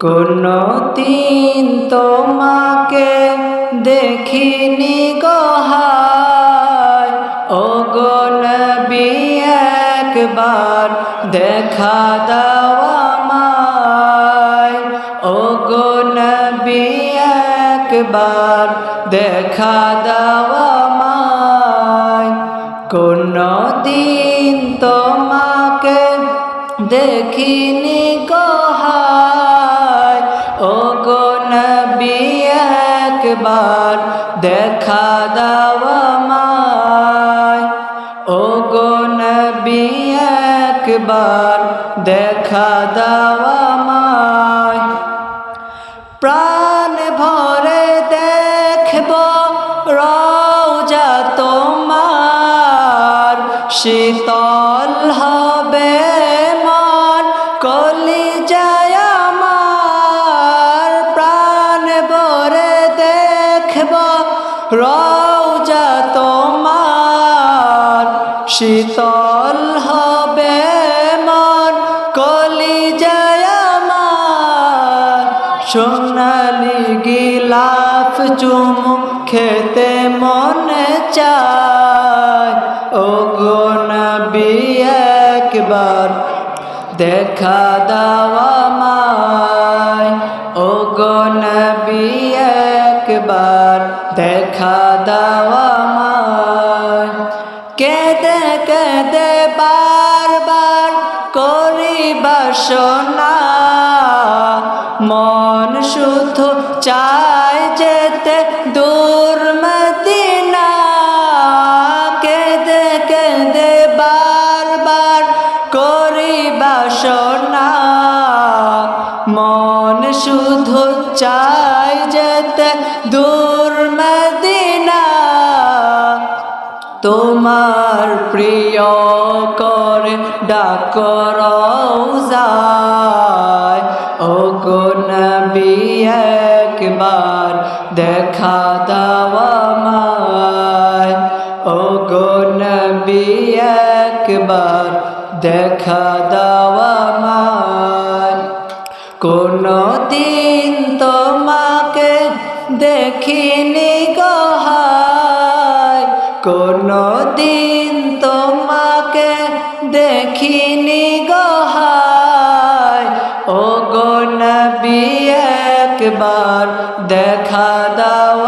কোনো দিন তোমাকে দেখিনি গো হায়, ও গো নবী একবার দেখা দাও আমায়, ও গো নবী একবার দেখা দাও আমায়। কোনো দিন তোমাকে দেখিনি গো হায়, ও গো নবী একবার দেখা দাও আমায়, ও গো নবী একবার দেখা দাও আমায়। প্রাণ ভরে দেখব রওজা তোমার, শীতল হবে মন কলিজায় আমার। প্রাণ ভরে দেখব রওজা তোমার, শীতল হবে মন কলিজায় আমার। সোনালি গিলাফ চুমু খেতে মনে চায়, ও গো নবী একবার দেখা দাও আমায়, ও গো নবী একবার দেখা দাও আমায়। কেঁদে কেঁদে বারবার করি বাসনা, মন শুধু চায় যেতে দূর মদিনা। কেঁদে কেঁদে বারবার করি বাসনা, মন শুধু চায় যেতে দূর মদিনা। তোমার প্রিয় করে ডাক রওজায়, ও গো নবী একবার দেখা দাও আমায়, ও গো নবী একবার দেখা দাও আমায়। কোনো দিন তোমাকে দেখিনি গো হায়, কোনো দিন তোমাকে দেখিনি গো হায়, ও গো নবী একবার দেখা দাও